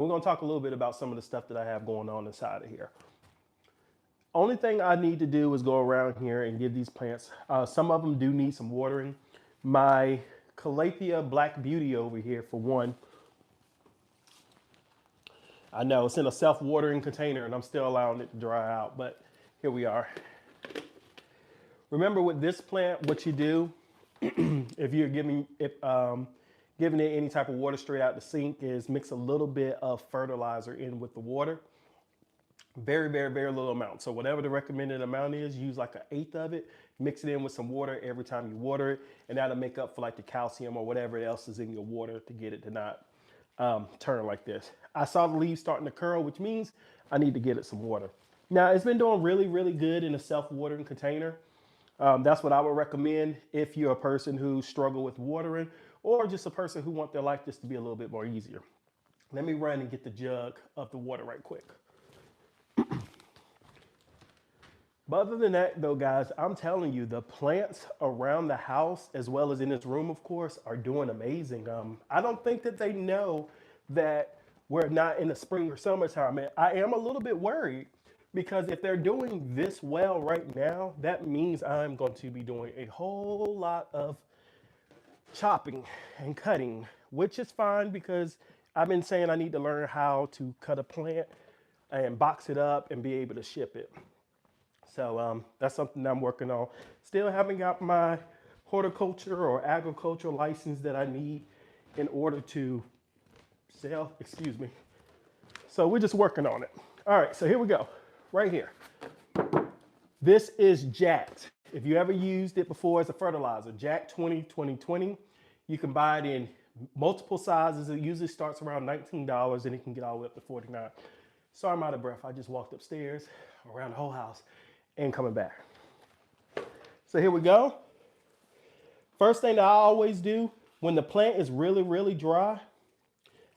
We're going to talk a little bit about some of the stuff that I have going on inside of here. Only thing I need to do is go around here and give these plants, some of them do need some watering. My Calathea Black Beauty over here, for one, I know it's in a self-watering container and I'm still allowing it to dry out, but here we are. Remember with this plant, what you do, if you're giving it any type of water straight out the sink, is mix a little bit of fertilizer in with the water. Very, very, very little amount. So whatever the recommended amount is, use like an eighth of it, mix it in with some water every time you water it, and that'll make up for like the calcium or whatever else is in your water to get it to not turn like this. I saw the leaves starting to curl, which means I need to get it some water. Now it's been doing really, really good in a self-watering container. That's what I would recommend if you're a person who struggle with watering or just a person who want their life just to be a little bit more easier. Let me run and get the jug of the water right quick. But other than that, though, guys, I'm telling you, the plants around the house, as well as in this room, of course, are doing amazing. I don't think that they know that we're not in the spring or summertime. And I am a little bit worried because if they're doing this well right now, that means I'm going to be doing a whole lot of chopping and cutting, which is fine because I've been saying I need to learn how to cut a plant and box it up and be able to ship it. So that's something I'm working on. Still haven't got my horticulture or agricultural license that I need in order to sell, excuse me. So we're just working on it. All right, so here we go, right here. This is Jacked. If you ever used it before as a fertilizer, Jack 2020. You can buy it in multiple sizes. It usually starts around $19 and it can get all the way up to $49. Sorry, I'm out of breath. I just walked upstairs around the whole house and coming back. So here we go. First thing that I always do when the plant is really, really dry,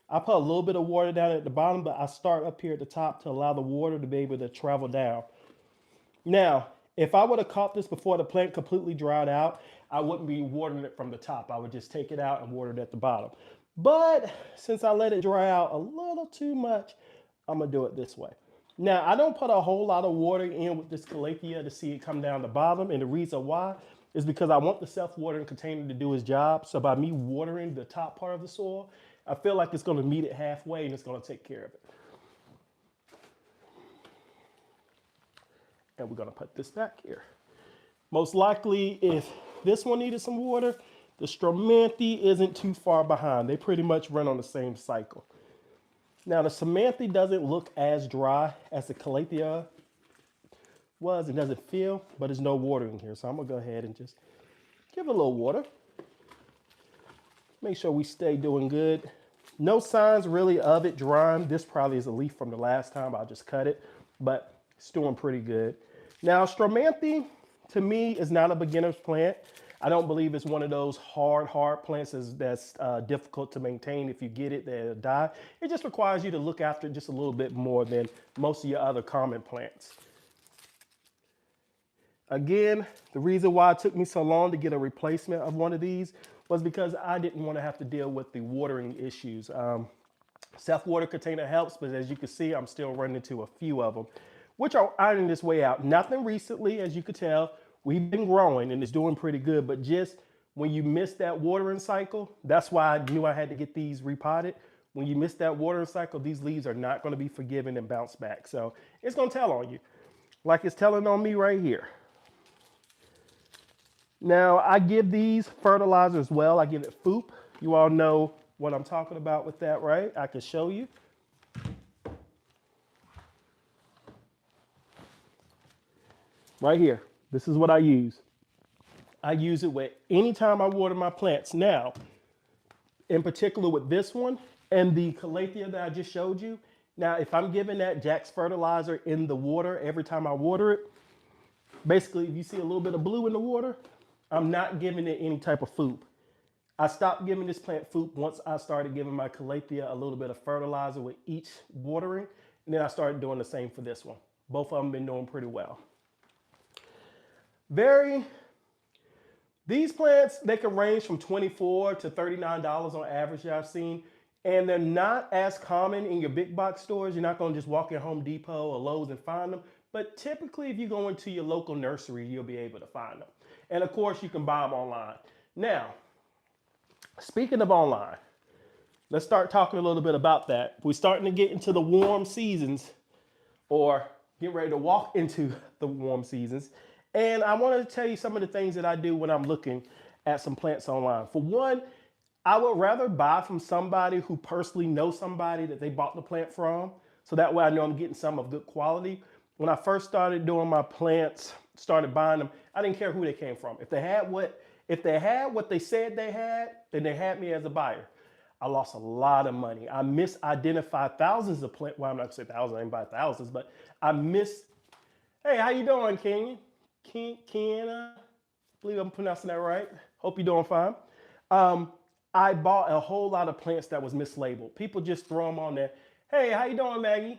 I put a little bit of water down at the bottom, but I start up here at the top to allow the water to be able to travel down. Now, if I would have caught this before the plant completely dried out, I wouldn't be watering it from the top. I would just take it out and water it at the bottom. But since I let it dry out a little too much, I'm gonna do it this way. Now, I don't put a whole lot of water in with this Calathea to see it come down the bottom. And the reason why is because I want the self-watering container to do its job. So by me watering the top part of the soil, I feel like it's gonna meet it halfway and it's gonna take care of it. And we're gonna put this back here. Most likely, if this one needed some water, the Stromanthi isn't too far behind. They pretty much run on the same cycle. Now the Stromanthi doesn't look as dry as the Calathea was. It doesn't feel, but there's no water in here. So I'm gonna go ahead and just give it a little water. Make sure we stay doing good. No signs really of it drying. This probably is a leaf from the last time. I'll just cut it, but it's doing pretty good. Now Stromanthi, to me, is not a beginner's plant. I don't believe it's one of those hard plants that's difficult to maintain. If you get it, they'll die. It just requires you to look after it just a little bit more than most of your other common plants. Again, the reason why it took me so long to get a replacement of one of these was because I didn't want to have to deal with the watering issues. Self-water container helps, but as you can see, I'm still running into a few of them, which are ironing this way out. Nothing recently, as you could tell. We've been growing and it's doing pretty good, but just when you miss that watering cycle, that's why I knew I had to get these repotted. When you miss that watering cycle, these leaves are not going to be forgiven and bounce back. So it's going to tell on you, like it's telling on me right here. Now I give these fertilizer as well. I give it FOOP. You all know what I'm talking about with that, right? I can show you. Right here. This is what I use. I use it with anytime I water my plants. Now, in particular with this one and the Calathea that I just showed you. Now, if I'm giving that Jack's fertilizer in the water every time I water it, basically, if you see a little bit of blue in the water, I'm not giving it any type of FOOP. I stopped giving this plant FOOP once I started giving my Calathea a little bit of fertilizer with each watering. And then I started doing the same for this one. Both of them been doing pretty well. These plants, they can range from $24 to $39 on average that I've seen. And they're not as common in your big box stores. You're not going to just walk in Home Depot or Lowe's and find them. But typically, if you go into your local nursery, you'll be able to find them. And of course, you can buy them online. Now, speaking of online, let's start talking a little bit about that. We're starting to get into the warm seasons, or get ready to walk into the warm seasons. And I want to tell you some of the things that I do when I'm looking at some plants online. For one, I would rather buy from somebody who personally knows somebody that they bought the plant from. So that way I know I'm getting some of good quality. When I first started doing my plants, started buying them, I didn't care who they came from. If they had what they said they had, then they had me as a buyer. I lost a lot of money. I misidentified thousands of plants. Well, I'm not gonna say thousands, I didn't buy thousands, but hey, how you doing, Kenny? Kenna, I believe I'm pronouncing that right. Hope you're doing fine. I bought a whole lot of plants that was mislabeled. People just throw them on there. Hey, how you doing, Maggie?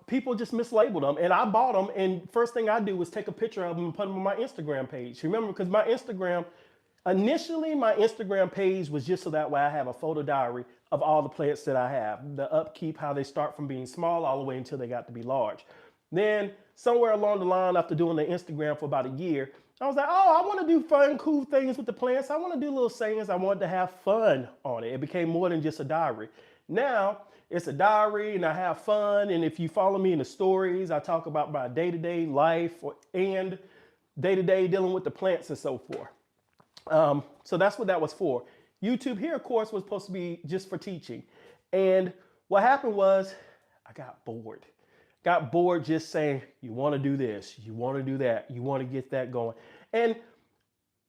People just mislabeled them, and I bought them. And first thing I do was take a picture of them and put them on my Instagram page. Remember, because initially my Instagram page was just so that way I have a photo diary of all the plants that I have, the upkeep, how they start from being small all the way until they got to be large. Then somewhere along the line, after doing the Instagram for about a year, I was like, oh, I want to do fun, cool things with the plants. I want to do little sayings. I wanted to have fun on it. It became more than just a diary. Now it's a diary and I have fun. And if you follow me in the stories, I talk about my day-to-day life and day-to-day dealing with the plants and so forth. So that's what that was for. YouTube here, of course, was supposed to be just for teaching. And what happened was I got bored. Got bored just saying, you want to do this, you want to do that, you want to get that going. And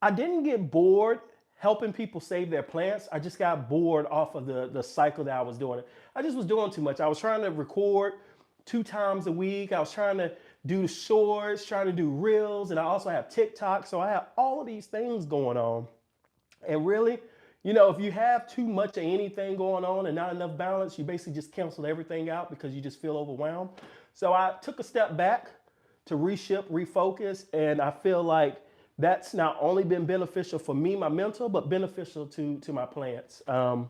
I didn't get bored helping people save their plants. I just got bored off of the cycle that I was doing. I just was doing too much. I was trying to record 2 times a week. I was trying to do shorts, trying to do reels, and I also have TikTok. So I have all of these things going on. And really, if you have too much of anything going on and not enough balance, you basically just cancel everything out because you just feel overwhelmed. So I took a step back to reshift, refocus, and I feel like that's not only been beneficial for me, my mental, but beneficial to my plants. I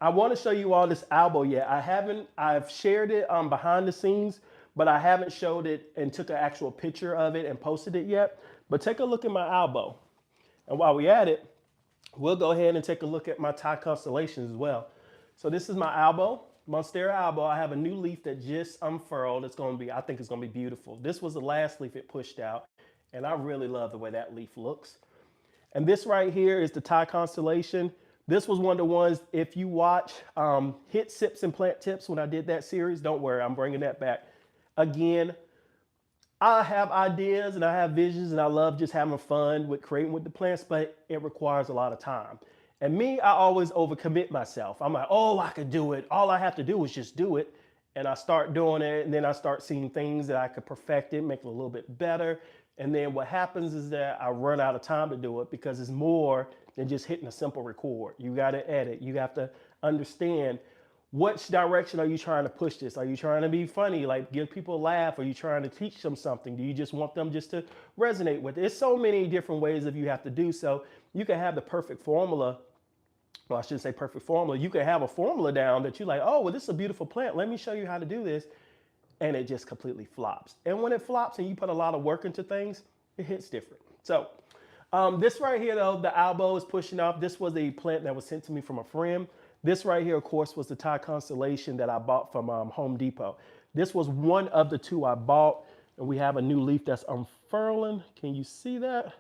want to show you all this elbow yet. I've shared it behind the scenes, but I haven't showed it and took an actual picture of it and posted it yet. But take a look at my elbow. And while we're at it, we'll go ahead and take a look at my Thai constellations as well. So this is my elbow. Monstera albo. I have a new leaf that just unfurled. I think it's gonna be beautiful. This was the last leaf it pushed out, and I really love the way that leaf looks. And this right here is the Thai constellation. This was one of the ones, if you watch Hit Sips and Plant Tips when I did that series, don't worry, I'm bringing that back. Again, I have ideas and I have visions and I love just having fun with creating with the plants, but it requires a lot of time. And me, I always overcommit myself. I'm like, oh, I could do it. All I have to do is just do it. And I start doing it, and then I start seeing things that I could perfect it, make it a little bit better. And then what happens is that I run out of time to do it because it's more than just hitting a simple record. You got to edit. You have to understand which direction are you trying to push this? Are you trying to be funny, like give people a laugh? Are you trying to teach them something? Do you just want them just to resonate with it? There's so many different ways that you have to do. So you can have the perfect formula. Well, I shouldn't say perfect formula. You can have a formula down that you're like, oh, well, this is a beautiful plant. Let me show you how to do this. And it just completely flops. And when it flops and you put a lot of work into things, it hits different. So this right here, though, the elbow is pushing off. This was a plant that was sent to me from a friend. This right here, of course, was the Thai constellation that I bought from Home Depot. This was one of the 2 I bought. And we have a new leaf that's unfurling. Can you see that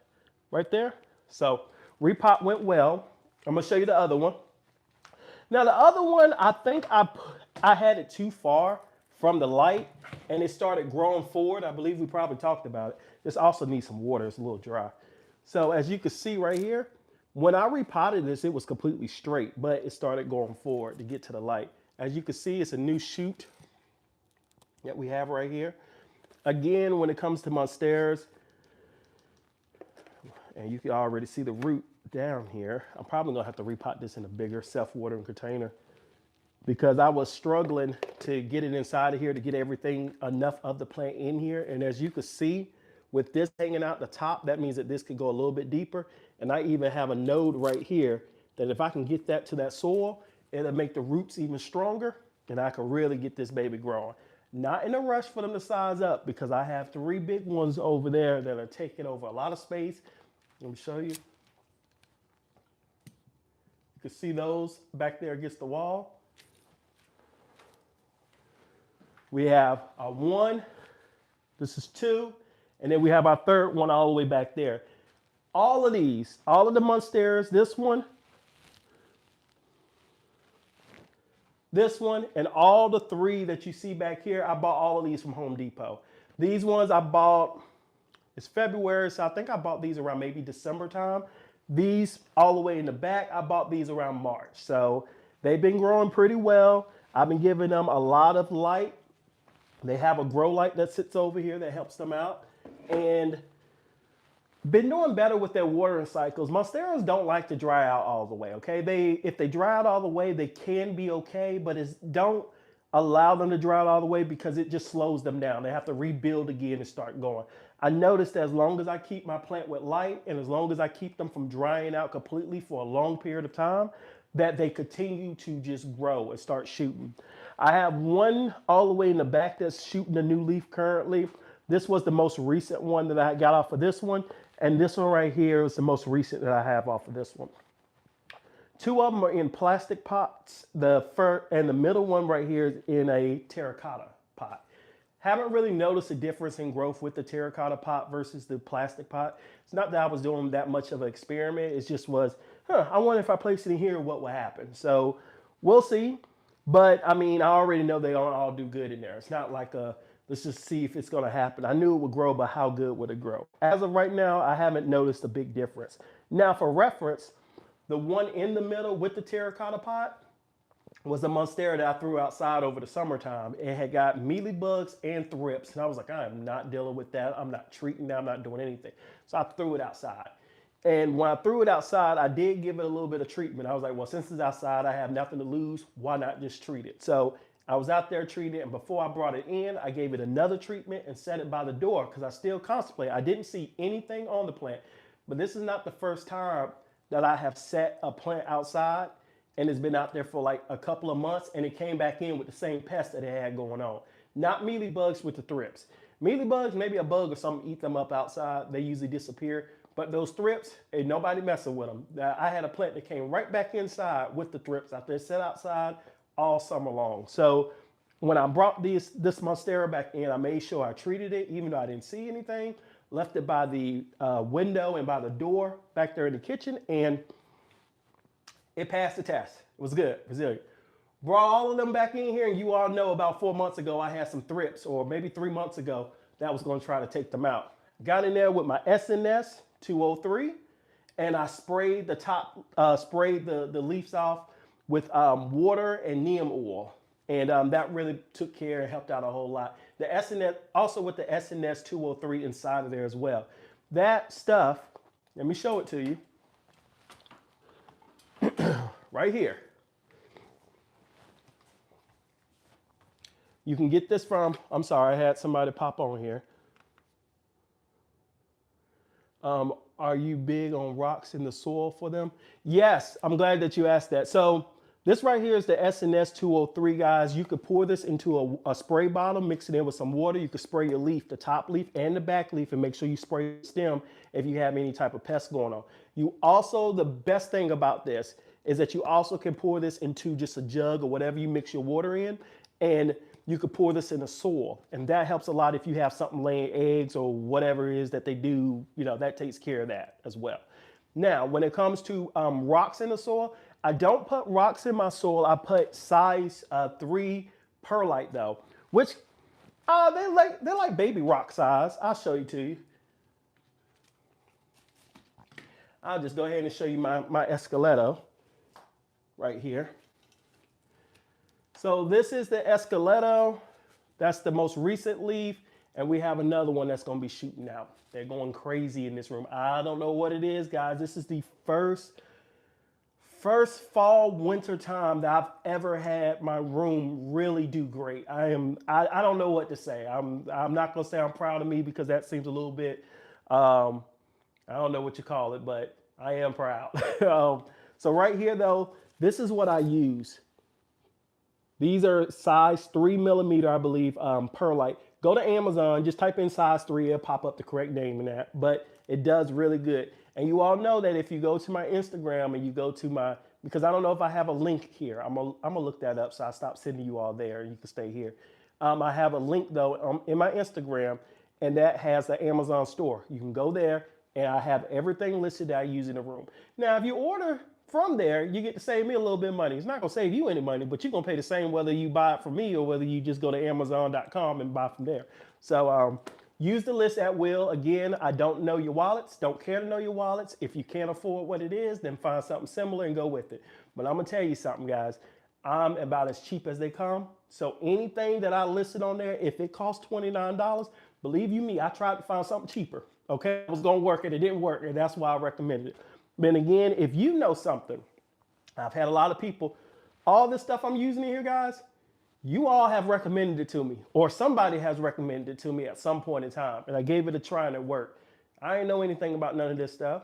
right there? So repot went well. I'm gonna show you the other one. Now the other one, I think I had it too far from the light and it started growing forward. I believe we probably talked about it. This also needs some water, it's a little dry. So as you can see right here, when I repotted this, it was completely straight, but it started going forward to get to the light. As you can see, it's a new shoot that we have right here. Again, when it comes to monsteras, and you can already see the root down here. I'm probably gonna have to repot this in a bigger self-watering container because I was struggling to get it inside of here to get everything, enough of the plant in here. And as you can see, with this hanging out the top, that means that this could go a little bit deeper. And I even have a node right here that if I can get that to that soil, it'll make the roots even stronger and I can really get this baby growing. Not in a rush for them to size up because I have 3 big ones over there that are taking over a lot of space. Let me show you. You can see those back there against the wall. We have our 1, this is 2, and then we have our 3rd one all the way back there. All of these, all of the monsteras, this one, and all the 3 that you see back here, I bought all of these from Home Depot. These ones I bought, it's February, so I think I bought these around maybe December time. These all the way in the back, I bought these around March. So they've been growing pretty well. I've been giving them a lot of light. They have a grow light that sits over here that helps them out. And been doing better with their watering cycles. Monsteras don't like to dry out all the way, okay? If they dry out all the way, they can be okay, but don't allow them to dry out all the way because it just slows them down. They have to rebuild again and start going. I noticed as long as I keep my plant with light and as long as I keep them from drying out completely for a long period of time, that they continue to just grow and start shooting. I have one all the way in the back that's shooting a new leaf currently. This was the most recent one that I got off of this one. And this one right here is the most recent that I have off of this one. 2 of them are in plastic pots. The middle one right here is in a terracotta pot. Haven't really noticed a difference in growth with the terracotta pot versus the plastic pot. It's not that I was doing that much of an experiment. It just was, I wonder if I place it in here, what will happen? So we'll see. But I mean, I already know they don't all do good in there. It's not like let's just see if it's going to happen. I knew it would grow, but how good would it grow? As of right now, I haven't noticed a big difference. Now, for reference, the one in the middle with the terracotta pot was a monstera that I threw outside over the summertime. It had got mealybugs and thrips. And I was like, I am not dealing with that. I'm not treating that. I'm not doing anything. So I threw it outside. And when I threw it outside, I did give it a little bit of treatment. I was like, well, since it's outside, I have nothing to lose. Why not just treat it? So I was out there treating it, and before I brought it in, I gave it another treatment and set it by the door because I still contemplate. I didn't see anything on the plant, but this is not the first time that I have set a plant outside and it's been out there for like a couple of months and it came back in with the same pest that it had going on. Not mealybugs with the thrips. Mealybugs, maybe a bug or something eat them up outside. They usually disappear. But those thrips, ain't nobody messing with them. I had a plant that came right back inside with the thrips out there, set outside all summer long. So when I brought this monstera back in, I made sure I treated it, even though I didn't see anything. Left it by the window and by the door back there in the kitchen, and it passed the test. It was good, resilient. Brought all of them back in here, and you all know about 4 months ago, I had some thrips, or maybe 3 months ago, that was gonna try to take them out. Got in there with my SNS 203, and I sprayed the top, sprayed the leaves off with water and neem oil. And that really took care and helped out a whole lot. The SNS, also with the SNS 203 inside of there as well. That stuff, let me show it to you. Right here. You can get this from, I'm sorry, I had somebody pop on here. Are you big on rocks in the soil for them? Yes, I'm glad that you asked that. So this right here is the SNS 203, guys. You could pour this into a spray bottle, mix it in with some water. You could spray your leaf, the top leaf and the back leaf, and make sure you spray the stem if you have any type of pest going on. You also, the best thing about this is that you also can pour this into just a jug or whatever you mix your water in, and you could pour this in the soil. And that helps a lot if you have something laying eggs or whatever it is that they do, you know, that takes care of that as well. Now, when it comes to rocks in the soil, I don't put rocks in my soil. I put size 3 perlite though, which they're like baby rock size. I'll show you to you. I'll just go ahead and show you my esqueleto right here. So this is the esqueleto. That's the most recent leaf. And we have another one that's gonna be shooting out. They're going crazy in this room. I don't know what it is, guys. This is the first fall winter time that I've ever had my room really do great. I don't know what to say. I'm not gonna say I'm proud of me because that seems a little bit I don't know what you call it, but I am proud. So right here though, this is what I use. These are size 3 millimeter, I believe, perlite. Go to Amazon, just type in size 3, it'll pop up the correct name in that. But it does really good. And you all know that if you go to my Instagram and you go to my, because I don't know if I have a link here. I'm gonna look that up so I stop sending you all there. You can stay here. I have a link though in my Instagram, and that has the Amazon store. You can go there, and I have everything listed that I use in the room. Now, if you order from there, you get to save me a little bit of money. It's not gonna save you any money, but you're gonna pay the same whether you buy it from me or whether you just go to Amazon.com and buy from there. So use the list at will. Again, I don't know your wallets, don't care to know your wallets. If you can't afford what it is, then find something similar and go with it. But I'm gonna tell you something, guys. I'm about as cheap as they come. So anything that I listed on there, if it costs $29, believe you me, I tried to find something cheaper. Okay, it was gonna work and it didn't work, and that's why I recommended it. But again, if you know something, I've had a lot of people, all this stuff I'm using here, guys, you all have recommended it to me, or somebody has recommended it to me at some point in time, and I gave it a try and it worked. I didn't know anything about none of this stuff.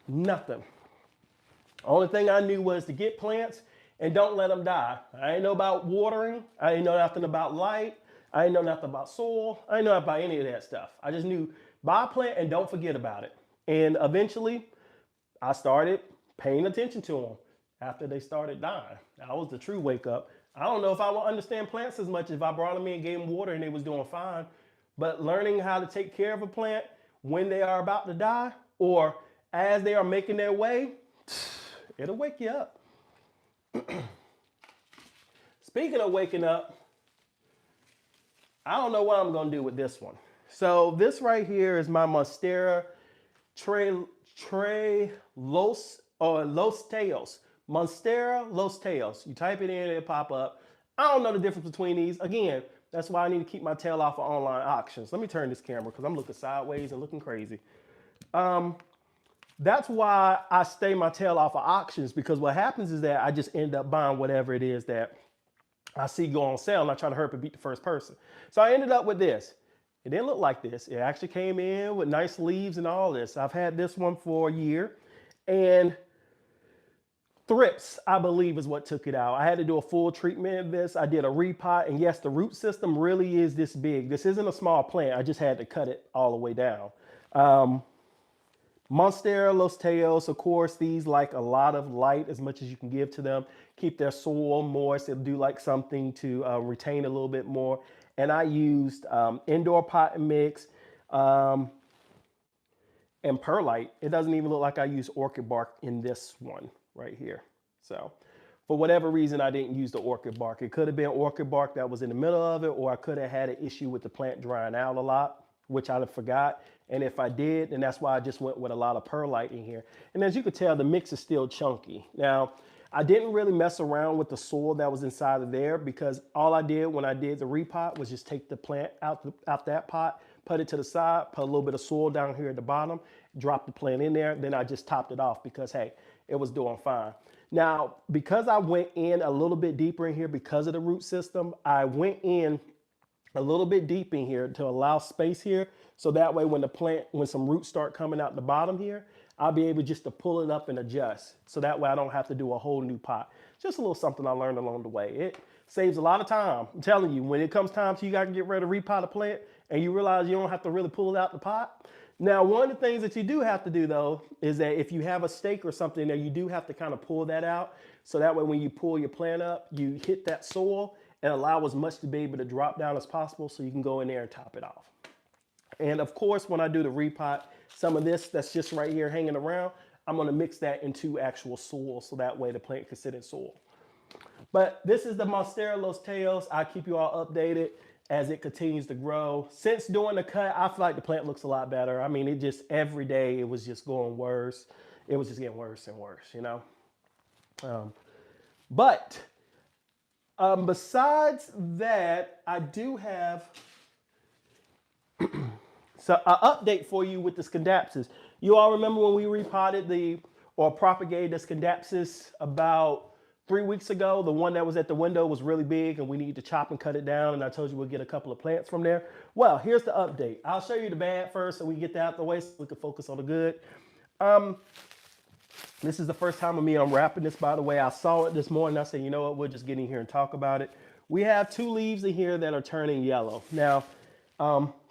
Nothing. Only thing I knew was to get plants and don't let them die. I didn't know about watering. I didn't know nothing about light. I didn't know nothing about soil. I didn't know about any of that stuff. I just knew buy a plant and don't forget about it. And eventually, I started paying attention to them after they started dying. That was the true wake up. I don't know if I would understand plants as much if I brought them in and gave them water and they was doing fine. But learning how to take care of a plant when they are about to die or as they are making their way, it'll wake you up. Speaking of waking up, I don't know what I'm going to do with this one. So this right here is my Monstera Los Teos. Monstera Los Teos. You type it in, it'll pop up. I don't know the difference between these. Again, that's why I need to keep my tail off of online auctions. Let me turn this camera because I'm looking sideways and looking crazy. That's why I stay my tail off of auctions, because what happens is that I just end up buying whatever it is that I see go on sale and I try to hurry up and beat the first person. So I ended up with this. It didn't look like this. It actually came in with nice leaves and all this. I've had this one for a year, and thrips, I believe, is what took it out. I had to do a full treatment of this. I did a repot, and yes, the root system really is this big. This isn't a small plant. I just had to cut it all the way down. Monstera Los Teos, of course, these like a lot of light as much as you can give to them. Keep their soil moist. It'll do like something to retain a little bit more. And I used indoor pot mix and perlite. It doesn't even look like I used orchid bark in this one right here. So for whatever reason, I didn't use the orchid bark. It could have been orchid bark that was in the middle of it, or I could have had an issue with the plant drying out a lot, which I forgot. And if I did, then that's why I just went with a lot of perlite in here. And as you can tell, the mix is still chunky. Now, I didn't really mess around with the soil that was inside of there, because all I did when I did the repot was just take the plant out that pot, put it to the side, put a little bit of soil down here at the bottom, drop the plant in there. Then I just topped it off because, hey, it was doing fine. Now, because I went in a little bit deeper in here because of the root system, I went in a little bit deep in here to allow space here. So that way when some roots start coming out the bottom here, I'll be able just to pull it up and adjust. So that way I don't have to do a whole new pot. Just a little something I learned along the way. It saves a lot of time. I'm telling you, when it comes time to you got to get ready to repot a plant and you realize you don't have to really pull it out the pot. Now, one of the things that you do have to do though, is that if you have a stake or something there, you do have to kind of pull that out. So that way when you pull your plant up, you hit that soil and allow as much to be able to drop down as possible so you can go in there and top it off. And of course, when I do the repot, some of this that's just right here hanging around, I'm gonna mix that into actual soil so that way the plant can sit in soil. But this is the Monstera Los Teos. I'll keep you all updated as it continues to grow. Since doing the cut, I feel like the plant looks a lot better. I mean, it just, every day it was just going worse. It was just getting worse and worse, you know? Besides that, I do have so an update for you with the Scindapsus. You all remember when we repotted or propagated the Scindapsus about 3 weeks ago? The one that was at the window was really big and we need to chop and cut it down, and I told you we'll get a couple of plants from there. Well, here's the update. I'll show you the bad first so we can get that out of the way so we can focus on the good. This is the first time of me unwrapping this, by the way. I saw it this morning. I said, you know what, we'll just get in here and talk about it. We have 2 leaves in here that are turning yellow. Now,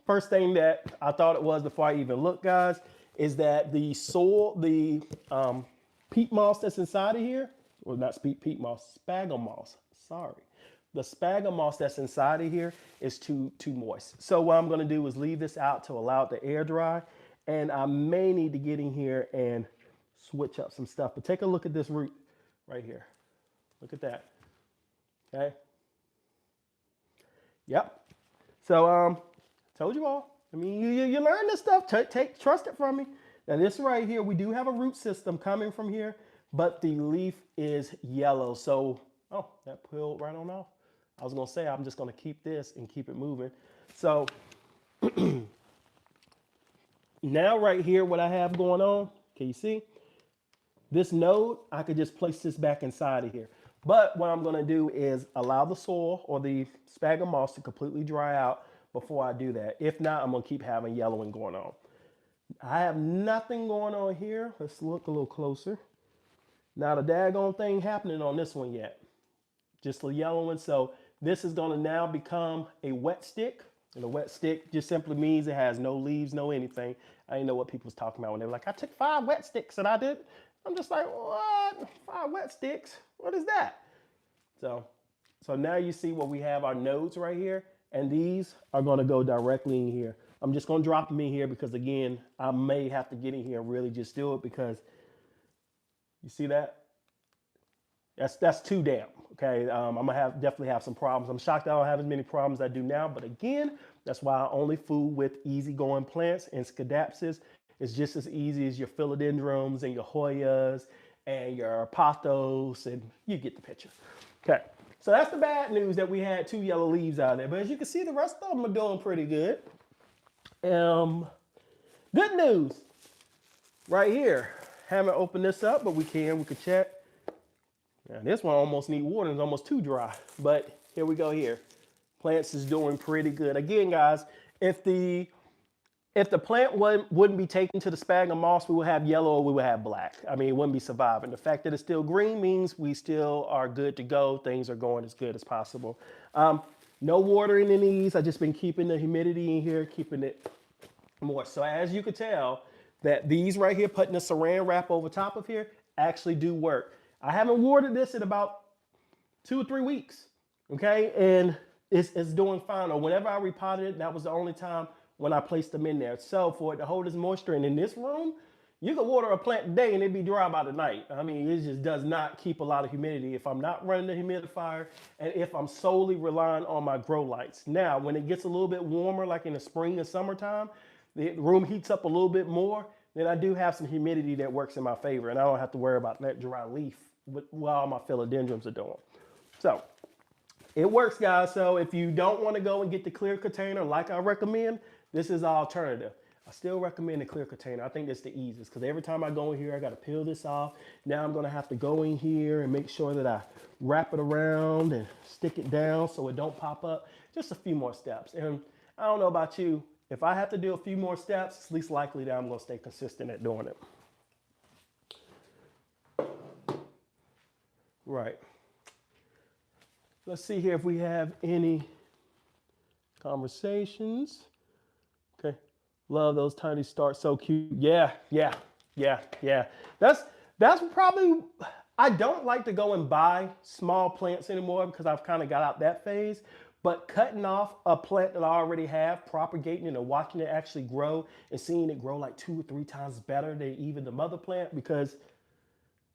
first thing that I thought it was before I even looked, guys, is that the soil, the peat moss that's inside of here, well, not peat moss, sphagnum moss, sorry. The sphagnum moss that's inside of here is too moist. So what I'm gonna do is leave this out to allow it to air dry. And I may need to get in here and switch up some stuff. But take a look at this root right here. Look at that. Okay. Yep. So told you all. I mean, you learn this stuff. Trust it from me. Now this right here, we do have a root system coming from here, but the leaf is yellow. So, oh, that peeled right on off. I was gonna say I'm just gonna keep this and keep it moving. So now right here, what I have going on, can you see? This node, I could just place this back inside of here. But what I'm gonna do is allow the soil or the sphagnum moss to completely dry out before I do that. If not, I'm gonna keep having yellowing going on. I have nothing going on here. Let's look a little closer. Now the daggone thing happening on this one yet. Just a yellowing. So this is gonna now become a wet stick. And a wet stick just simply means it has no leaves, no anything. I didn't know what people was talking about when they were like, I took 5 wet sticks and I did. I'm just like, what? 5 wet sticks? What is that? So now you see what we have our nodes right here. And these are gonna go directly in here. I'm just gonna drop them in here because again, I may have to get in here and really just do it because you see that? That's too damp. Okay, I'm gonna definitely have some problems. I'm shocked I don't have as many problems as I do now, but again, that's why I only fool with easygoing plants, and Scadapsus is just as easy as your philodendrons and your Hoyas and your pothos, and you get the picture. Okay, so that's the bad news that we had 2 yellow leaves out there, but as you can see, the rest of them are doing pretty good. Good news right here. Haven't opened this up, but we can check. Now, this one almost need water. It's almost too dry, but here we go here. Plants is doing pretty good. Again, guys, if the plant wouldn't be taken to the sphagnum moss, we would have yellow or we would have black. I mean, it wouldn't be surviving. The fact that it's still green means we still are good to go. Things are going as good as possible. No watering in these. I've just been keeping the humidity in here, keeping it moist. So as you can tell, that these right here, putting the saran wrap over top of here, actually do work. I haven't watered this in about 2 or 3 weeks, okay? And it's doing fine. Or whenever I repotted it, that was the only time when I placed them in there. So for it to hold its moisture, and in this room, you can water a plant today and it'd be dry by the night. I mean, it just does not keep a lot of humidity if I'm not running the humidifier and if I'm solely relying on my grow lights. Now, when it gets a little bit warmer, like in the spring and summertime, the room heats up a little bit more, then I do have some humidity that works in my favor, and I don't have to worry about that dry leaf while my philodendrons are doing. So it works, guys. So if you don't want to go and get the clear container like I recommend, this is an alternative. I still recommend the clear container. I think that's the easiest because every time I go in here, I got to peel this off. Now I'm going to have to go in here and make sure that I wrap it around and stick it down so it don't pop up. Just a few more steps. And I don't know about you, if I have to do a few more steps, it's least likely that I'm going to stay consistent at doing it. Right. Let's see here if we have any conversations. Okay. Love those tiny stars. So cute. Yeah. That's probably, I don't like to go and buy small plants anymore because I've kind of got out that phase. But cutting off a plant that I already have, propagating it and watching it actually grow and seeing it grow like 2 or 3 times better than even the mother plant, because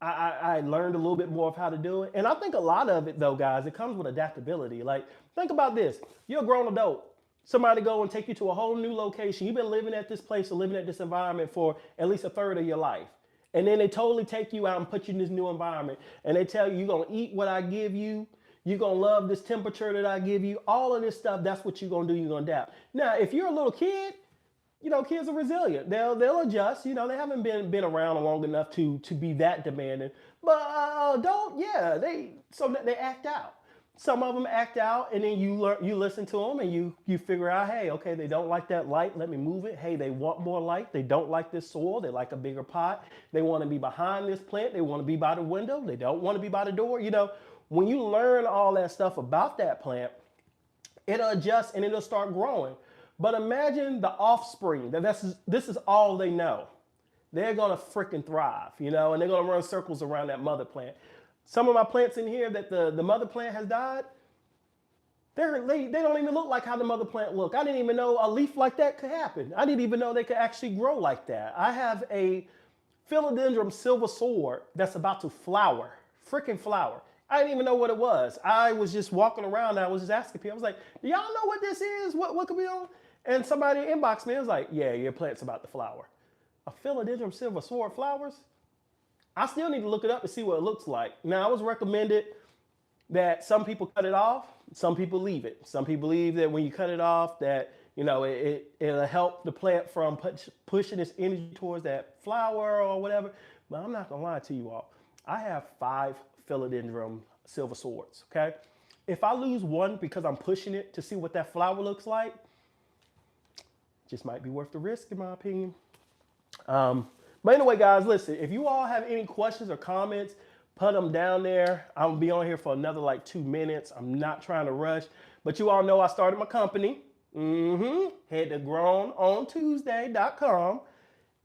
I learned a little bit more of how to do it. And I think a lot of it, though, guys, it comes with adaptability. Like, think about this. You're a grown adult. Somebody go and take you to a whole new location. You've been living at this place or living at this environment for at least a third of your life. And then they totally take you out and put you in this new environment. And they tell you, you're going to eat what I give you. You're going to love this temperature that I give you. All of this stuff, that's what you're going to do. You're going to adapt. Now, if you're a little kid, you know, kids are resilient. They'll adjust. You know, they haven't been around long enough to be that demanding. But adult, yeah, they act out. Some of them act out, and then you listen to them, and you figure out, hey, okay, they don't like that light. Let me move it. Hey, they want more light. They don't like this soil. They like a bigger pot. They want to be behind this plant. They want to be by the window. They don't want to be by the door. When you learn all that stuff about that plant, it'll adjust and it'll start growing. But imagine the offspring. This is all they know. They're gonna freaking thrive, and they're gonna run circles around that mother plant. Some of my plants in here that the mother plant has died, they don't even look like how the mother plant look. I didn't even know a leaf like that could happen. I didn't even know they could actually grow like that. I have a philodendron silver sword that's about to flower, freaking flower. I didn't even know what it was. I was just walking around and I was just asking people. I was like, do y'all know what this is? What could be on? And somebody inboxed me and was like, yeah, your plant's about to flower. A philodendron silver sword flowers? I still need to look it up to see what it looks like. Now, I was recommended that some people cut it off, some people leave it. Some people believe that when you cut it off, that it'll help the plant from pushing its energy towards that flower or whatever. But I'm not gonna lie to you all. I have 5 philodendron silver swords. Okay, if I lose one because I'm pushing it to see what that flower looks like, just might be worth the risk, in my opinion. But anyway, guys, listen, if you all have any questions or comments, put them down there. I'm gonna be on here for another like 2 minutes. I'm not trying to rush, but you all know I started my company. Head to growonontuesday.com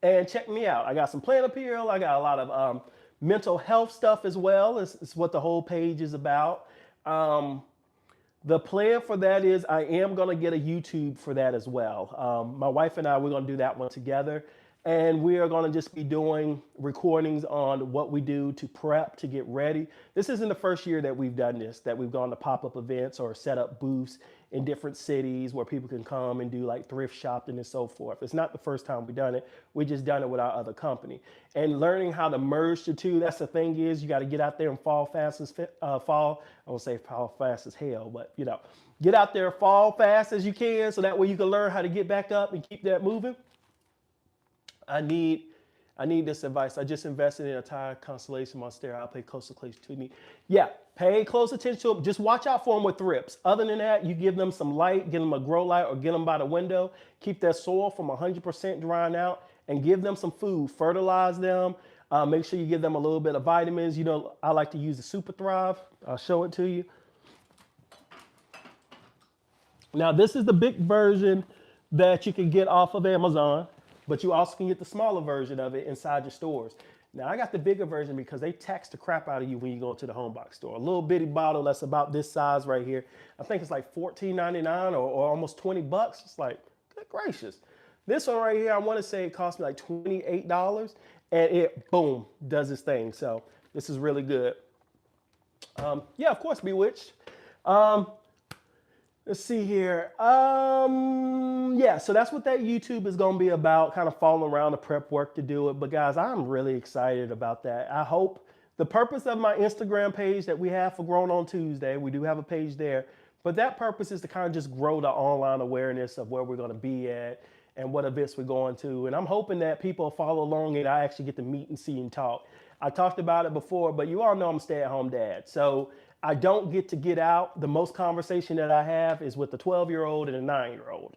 and check me out. I got some plant appeal. I got a lot of mental health stuff as well. It's what the whole page is about. The plan for that is I am gonna get a YouTube for that as well. My wife and I, we're gonna do that one together. And we are going to just be doing recordings on what we do to prep, to get ready. This isn't the first year that we've done this, that we've gone to pop-up events or set up booths in different cities where people can come and do like thrift shopping and so forth. It's not the first time we've done it. We just done it with our other company. And learning how to merge the two, that's the thing is you got to get out there and fall fast as I won't say fall fast as hell, but get out there, fall fast as you can so that way you can learn how to get back up and keep that moving. I need this advice. I just invested in a tire Constellation Monstera. I'll pay close attention to me. Yeah, pay close attention to them. Just watch out for them with thrips. Other than that, you give them some light, give them a grow light or get them by the window. Keep that soil from 100% drying out and give them some food. Fertilize them. Make sure you give them a little bit of vitamins. I like to use the Super Thrive. I'll show it to you. Now, this is the big version that you can get off of Amazon. But you also can get the smaller version of it inside your stores. Now, I got the bigger version because they tax the crap out of you when you go to the home box store. A little bitty bottle that's about this size right here. I think it's like $14.99 or almost 20 bucks. It's like, good gracious. This one right here, I want to say it cost me like $28 and it, boom, does its thing. So this is really good. Yeah, of course, Bewitched. Let's see here. Yeah, so that's what that YouTube is going to be about, kind of following around the prep work to do it. But guys, I'm really excited about that. I hope the purpose of my Instagram page that we have for Grown on Tuesday, we do have a page there, but that purpose is to kind of just grow the online awareness of where we're going to be at and what events we're going to. And I'm hoping that people follow along and I actually get to meet and see and talk. I talked about it before, but you all know I'm a stay-at-home dad. So I don't get out. The most conversation that I have is with the 12-year-old and a 9-year-old.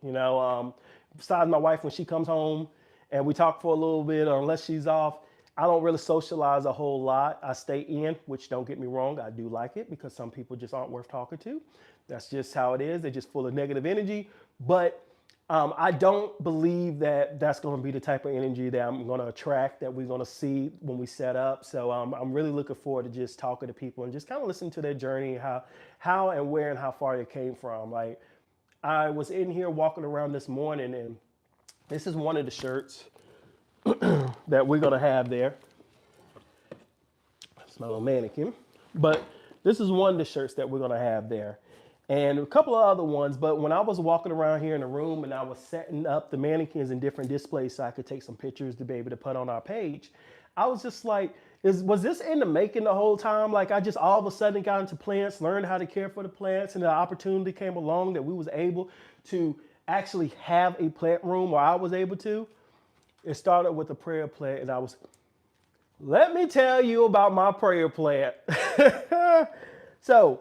Besides my wife when she comes home and we talk for a little bit, or unless she's off, I don't really socialize a whole lot. I stay in, which don't get me wrong, I do like it because some people just aren't worth talking to. That's just how it is. They're just full of negative energy. But I don't believe that that's going to be the type of energy that I'm going to attract, that we're going to see when we set up. So I'm really looking forward to just talking to people and just kind of listening to their journey, how and where and how far they came from. Like, I was in here walking around this morning, and this is one of the shirts that we're going to have there. It's my little mannequin. But this is one of the shirts that we're going to have there. And a couple of other ones, but when I was walking around here in the room and I was setting up the mannequins in different displays so I could take some pictures to be able to put on our page, I was just like, was this in the making the whole time? Like, I just all of a sudden got into plants, learned how to care for the plants, and the opportunity came along that we was able to actually have a plant room, or I was able to. It started with a prayer plant, and let me tell you about my prayer plant. So,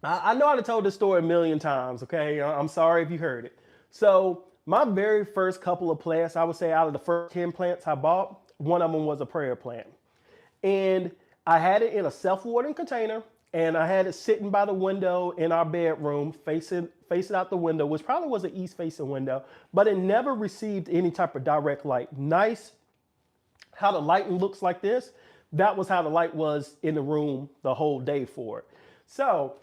I know I've told this story a million times, okay? I'm sorry if you heard it. So, my very first couple of plants, I would say out of the first 10 plants I bought, one of them was a prayer plant. And I had it in a self-watering container, and I had it sitting by the window in our bedroom, facing out the window, which probably was an east-facing window, but it never received any type of direct light. Nice how the lighting looks like this. That was how the light was in the room the whole day for it. So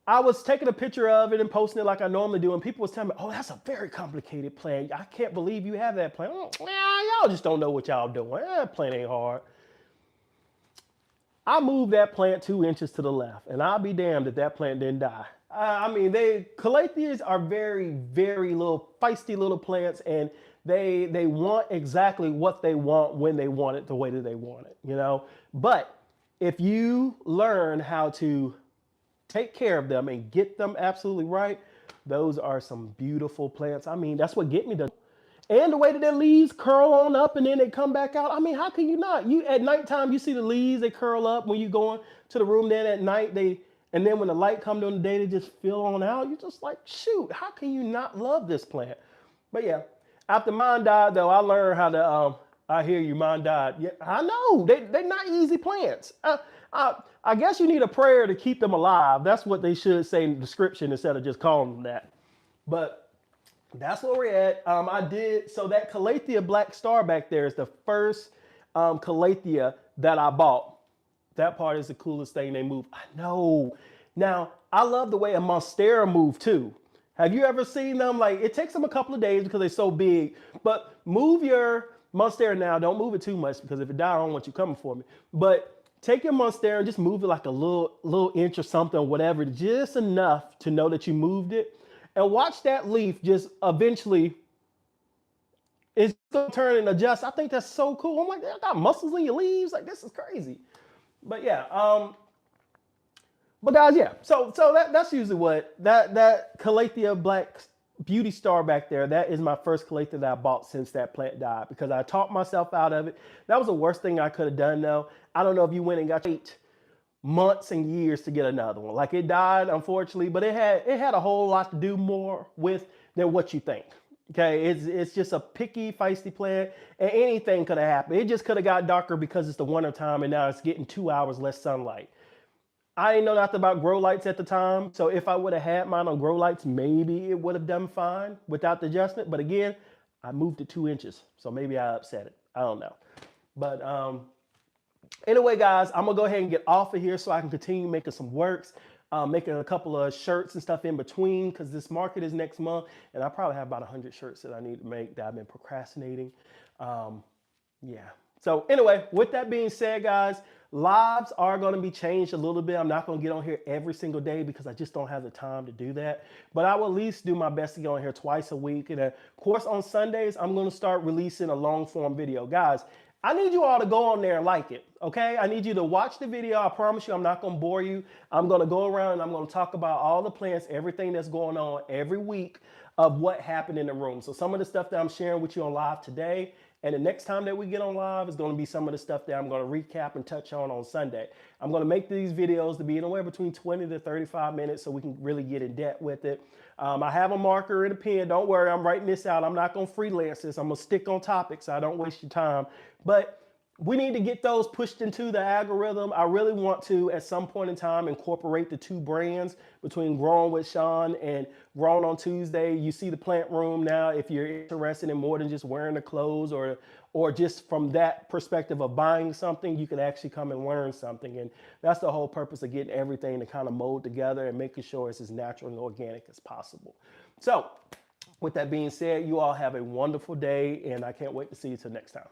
I was taking a picture of it and posting it like I normally do, and people was telling me, "Oh, that's a very complicated plan. I can't believe you have that plan." Oh, y'all just don't know what y'all doing. That plant ain't hard. I moved that plant 2 inches to the left, and I'll be damned if that plant didn't die. I mean, calatheas are very, very little feisty little plants, and they want exactly what they want when they want it, the way that they want it, you know. But if you learn how to take care of them and get them absolutely right, those are some beautiful plants. I mean, that's what get me to. And the way that their leaves curl on up and then they come back out. I mean, how can you not? You at nighttime, you see the leaves, they curl up when you go into the room. Then at night, and then when the light comes during the day, they just fill on out. You're just like, shoot, how can you not love this plant? But yeah, after mine died, though, I learned how to, I hear you, mine died. Yeah, I know, they're not easy plants. I guess you need a prayer to keep them alive. That's what they should say in the description instead of just calling them that. But that's where we're at. So that Calathea Black Star back there is the first Calathea that I bought. That part is the coolest thing they move. I know. Now, I love the way a Monstera move too. Have you ever seen them? Like, it takes them a couple of days because they're so big. But move your Monstera now. Don't move it too much because if it dies, I don't want you coming for me. But take your Monstera and just move it like a little inch or something, or whatever, just enough to know that you moved it. And watch that leaf just eventually it's gonna turn and adjust. I think that's so cool. I'm like, I got muscles in your leaves. Like, this is crazy. But yeah, but guys, yeah. So that's usually what that Calathea Black Beauty Star back there. That is my first Calathea that I bought since that plant died because I talked myself out of it. That was the worst thing I could have done though. I don't know if you went and got 8 months and years to get another one. Like, it died, unfortunately, but it had a whole lot to do more with than what you think. Okay, it's just a picky, feisty plant, and anything could have happened. It just could have got darker because it's the winter time, and now it's getting 2 hours less sunlight. I didn't know nothing about grow lights at the time, so if I would have had mine on grow lights, maybe it would have done fine without the adjustment. But again, I moved it 2 inches, so maybe I upset it. I don't know. But anyway, guys, I'm gonna go ahead and get off of here so I can continue making some works, making a couple of shirts and stuff in between because this market is next month, and I probably have about 100 shirts that I need to make that I've been procrastinating. Yeah. So anyway, with that being said, guys, lives are going to be changed a little bit. I'm not going to get on here every single day because I just don't have the time to do that. But I will at least do my best to get on here twice a week. And of course, on Sundays, I'm going to start releasing a long form video. Guys, I need you all to go on there and like it, okay? I need you to watch the video. I promise you I'm not going to bore you. I'm going to go around and I'm going to talk about all the plants, everything that's going on every week of what happened in the room. So some of the stuff that I'm sharing with you on live today, and the next time that we get on live is going to be some of the stuff that I'm going to recap and touch on Sunday. I'm going to make these videos to be anywhere between 20 to 35 minutes so we can really get in depth with it. I have a marker and a pen. Don't worry, I'm writing this out. I'm not going to freelance this. I'm going to stick on topics so I don't waste your time. But we need to get those pushed into the algorithm. I really want to, at some point in time, incorporate the two brands between Growing with Shawn and Growing on Tuesday. You see the plant room now. If you're interested in more than just wearing the clothes or just from that perspective of buying something, you can actually come and learn something. And that's the whole purpose of getting everything to kind of mold together and making sure it's as natural and organic as possible. So with that being said, you all have a wonderful day, and I can't wait to see you till next time.